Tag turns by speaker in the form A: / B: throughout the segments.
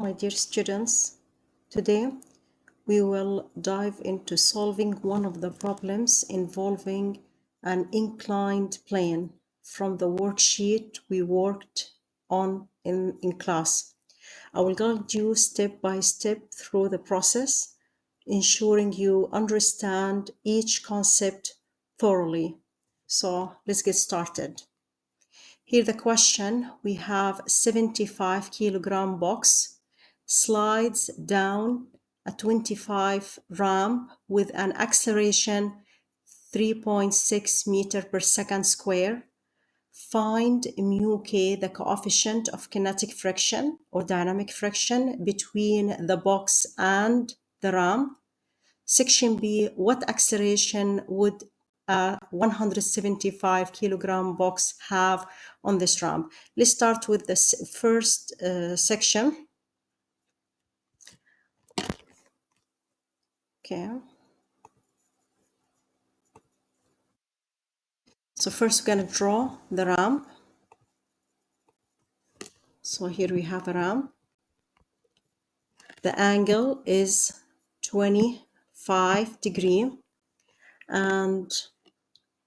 A: My dear students, today we will dive into solving one of the problems involving an inclined plane from the worksheet we worked on in class. I will guide you step by step through the process, ensuring you understand each concept thoroughly. So let's get started. Here the question, we have 75 kilogram box, slides down a 25 ramp with an acceleration 3.6 meter per second square. Find mu k, the coefficient of kinetic friction or dynamic friction between the box and the ramp. Section B, what acceleration would a 175 kilogram box have on this ramp? Let's start with the first section. Okay. So first we're going to draw the ramp. So here we have a ramp. The angle is 25 degrees and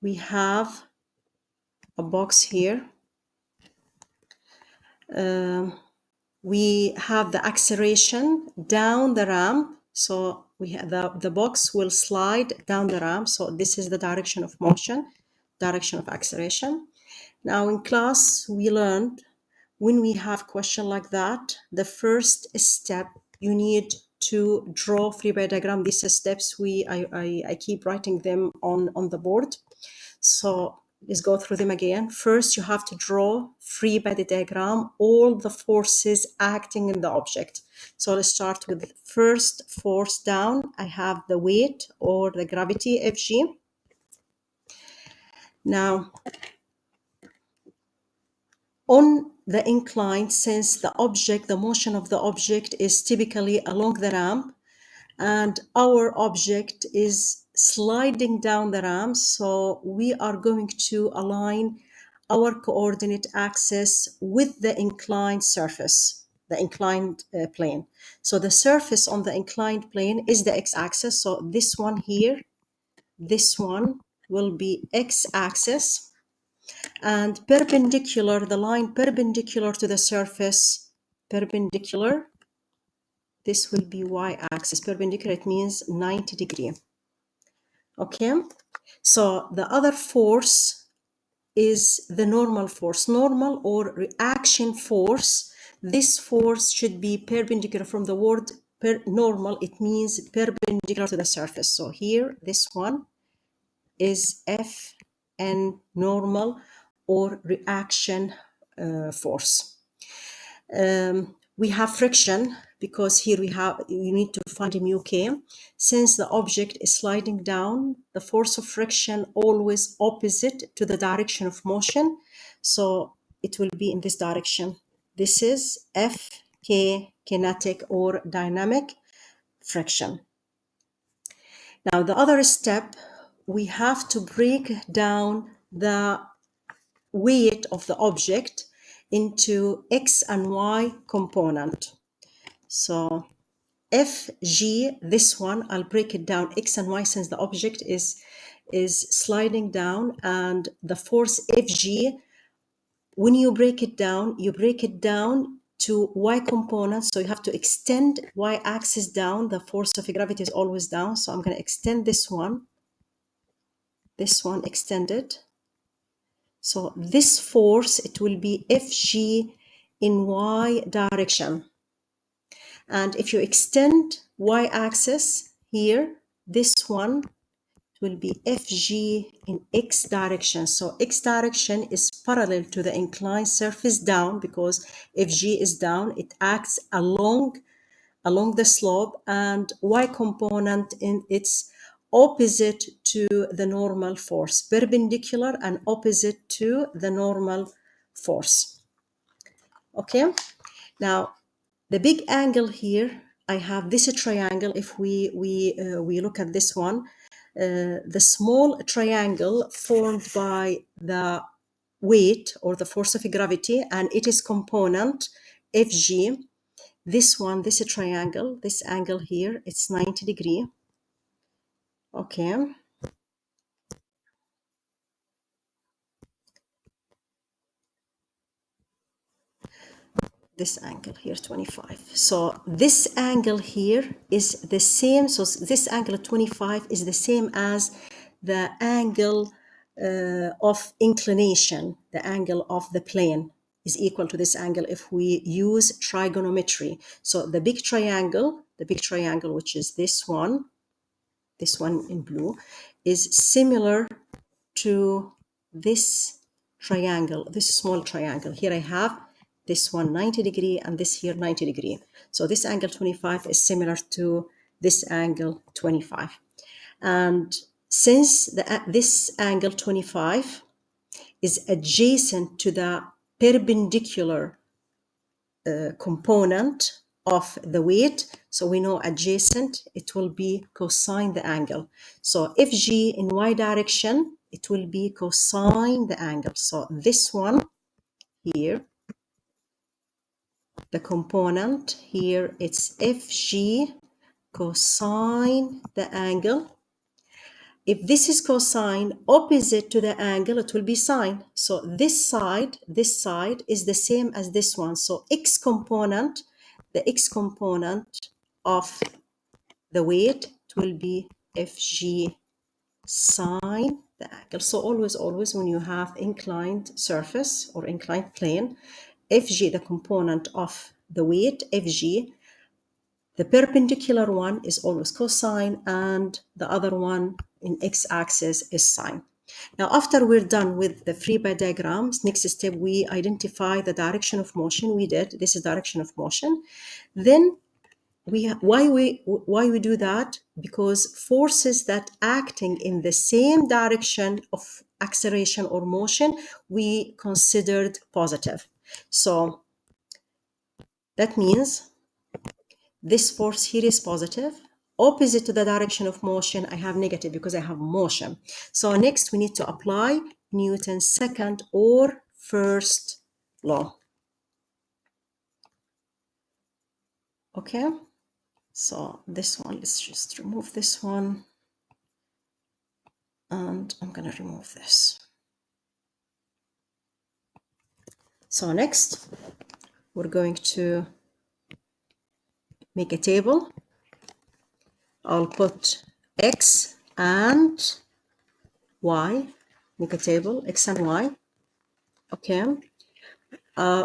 A: we have a box here. We have the acceleration down the ramp. So we have the box will slide down the ramp. So this is the direction of motion, direction of acceleration. Now in class, we learned when we have question like that, the first step you need to draw free body diagram. These steps I keep writing them on the board. So let's go through them again. First, you have to draw free body diagram, all the forces acting in the object. So let's start with first force down. I have the weight or the gravity, Fg. Now, on the incline, since the object, the motion of the object is typically along the ramp, and our object is sliding down the ramp, so we are going to align our coordinate axis with the inclined surface, the inclined plane. So the surface on the inclined plane is the x-axis. So this one here, this one will be x-axis, and perpendicular, the line perpendicular to the surface, perpendicular, this will be y-axis. Perpendicular, it means 90 degrees. Okay, so the other force is the normal force, normal or reaction force. This force should be perpendicular. From the word normal, it means perpendicular to the surface. So here, this one is Fn, normal or reaction force. We have friction because here you need to find mu k. Since the object is sliding down, the force of friction always opposite to the direction of motion. So it will be in this direction. This is Fk, kinetic or dynamic friction. Now the other step, we have to break down the weight of the object into x and y component. So Fg, this one, I'll break it down, x and y, since the object is sliding down, and the force Fg, when you break it down to y components, so you have to extend y-axis down. The force of gravity is always down, so I'm going to extend this one extended. So this force, it will be Fg in y direction. And if you extend y-axis here, this one will be Fg in x direction. So x direction is parallel to the inclined surface down, because Fg is down, it acts along the slope, and y component in its opposite to the normal force, perpendicular and opposite to the normal force. Okay, now the big angle here, I have this triangle. If we look at this one, the small triangle formed by the weight or the force of gravity, and it is component Fg. This one, this triangle, this angle here, it's 90 degree. Okay. This angle here, 25. So this angle here is the same. So this angle 25 is the same as the angle of inclination, the angle of the plane is equal to this angle if we use trigonometry. So the big triangle, which is this one in blue, is similar to this triangle, this small triangle. Here I have this one 90 degree and this here 90 degree. So this angle 25 is similar to this angle 25. And since this angle 25 is adjacent to the perpendicular component of the weight, so we know adjacent, it will be cosine the angle. So if g in y direction, it will be cosine the angle. So this one here, the component here, it's fg cosine the angle. If this is cosine, opposite to the angle, it will be sine. So this side is the same as this one. So x component, the x component of the weight, it will be fg sine the angle. So always when you have inclined surface or inclined plane, fg, the component of the weight, fg, the perpendicular one is always cosine and the other one in x-axis is sine. Now, after we're done with the free body diagrams, next step, we identify the direction of motion. We did, this is direction of motion. Then why we do that? Because forces that acting in the same direction of acceleration or motion, we considered positive. So that means this force here is positive. Opposite to the direction of motion, I have negative because I have motion. So next we need to apply Newton's second or first law. Okay, so this one, let's just remove this one. And I'm going to remove this. So next, we're going to make a table. I'll put X and Y, make a table, X and Y. Okay.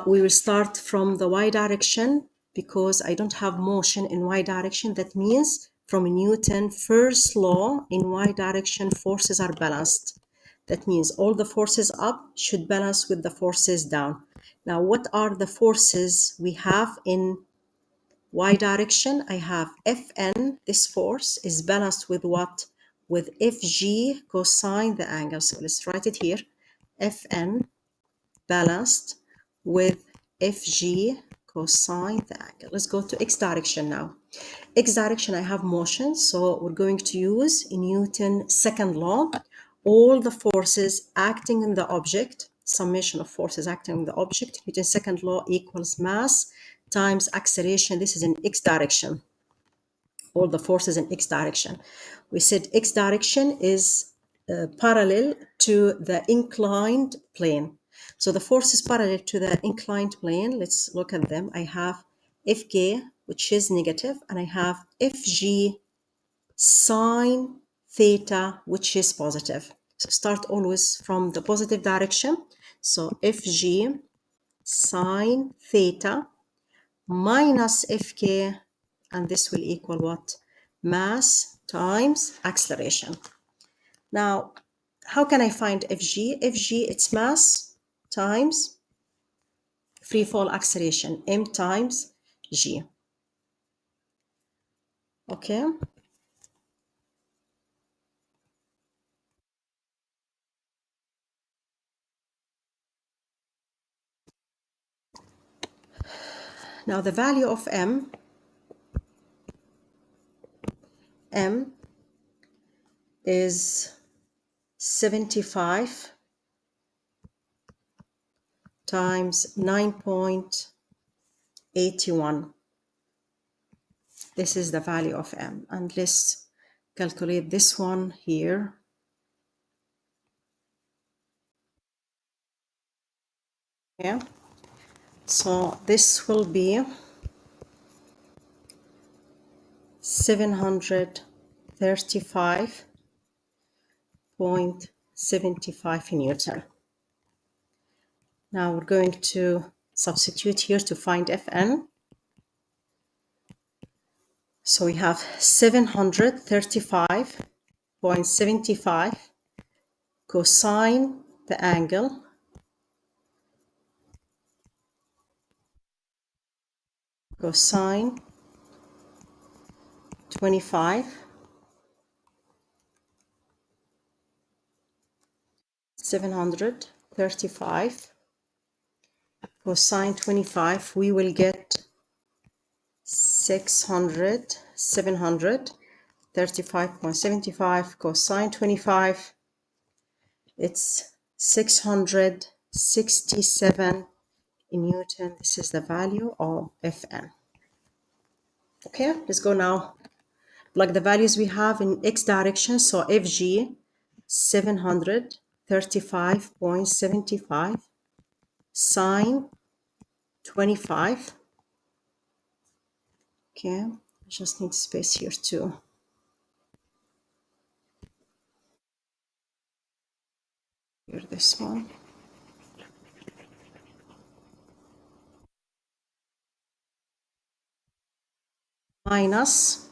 A: We will start from the Y direction because I don't have motion in Y direction. That means from Newton's first law, in Y direction, forces are balanced. That means all the forces up should balance with the forces down. Now, what are the forces we have in Y direction? I have Fn, this force, is balanced with what? With Fg cosine the angle. So let's write it here. Fn balanced with Fg cosine the angle. Let's go to x direction now. X direction, I have motion, so we're going to use Newton's second law. All the forces acting in the object, summation of forces acting on the object, Newton's second law equals mass times acceleration. This is in x direction. All the forces in x direction. We said x direction is parallel to the inclined plane. So the force is parallel to the inclined plane. Let's look at them. I have Fk, which is negative, and I have Fg sine theta, which is positive. So start always from the positive direction. So Fg sine theta minus Fk, and this will equal what? Mass times acceleration. Now, how can I find Fg? Fg, it's mass times free fall acceleration, m times g. Okay. Now the value of m is 75 times 9.81. This is the value of m. And let's calculate this one here. Yeah. So this will be 735.75 Newton. Now we're going to substitute here to find Fn. So we have 735.75 cosine the angle cosine 25 735 cosine 25, we will get 735.75 cosine 25, it's 667 in Newton. This is the value of Fn. Okay, let's go now. Like the values we have in x direction, so Fg 735.75 sine 25. Okay, I just need space here too. Here, this one. Minus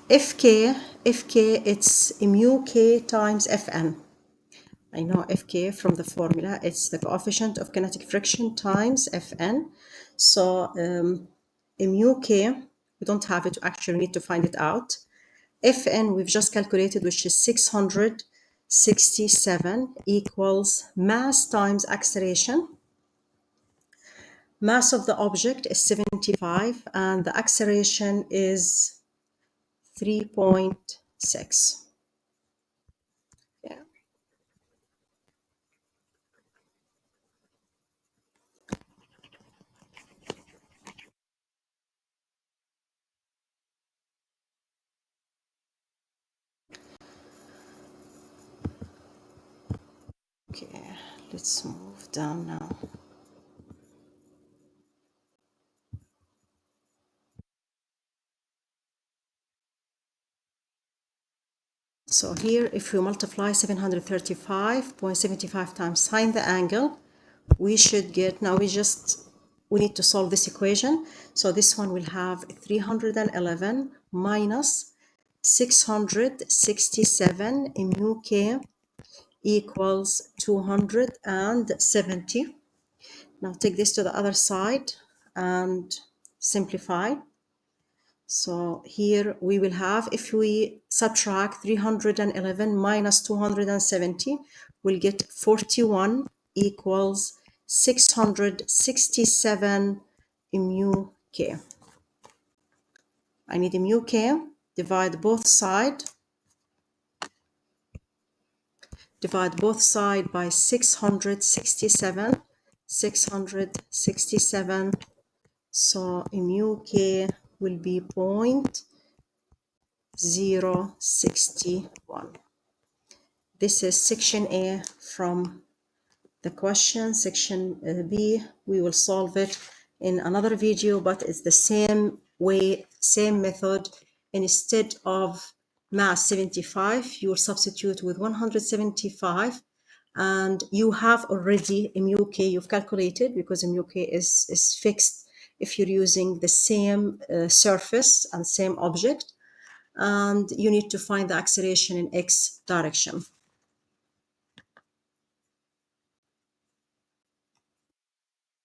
A: Fk, it's mu k times Fn. I know Fk from the formula, it's the coefficient of kinetic friction times Fn. So mu k, we don't have it, actually need to find it out. Fn we've just calculated, which is 667 equals mass times acceleration. Mass of the object is 75 and the acceleration is 3.6. Yeah. Okay, let's move down now. So here, if we multiply 735.75 times sine the angle, we should get, now we need to solve this equation. So this one will have 311 minus 667 mu k equals 270. Now take this to the other side and simplify. So here we will have, if we subtract 311 minus 270, we'll get 41 equals 667 mu k. I need a mu k, divide both sides by 667, so mu k will be 0.061. This is section A from the question. Section B, we will solve it in another video, but it's the same way, same method. Instead of mass 75, you will substitute with 175, and you have already mu k you've calculated, because mu k is fixed if you're using the same surface and same object, and you need to find the acceleration in x direction.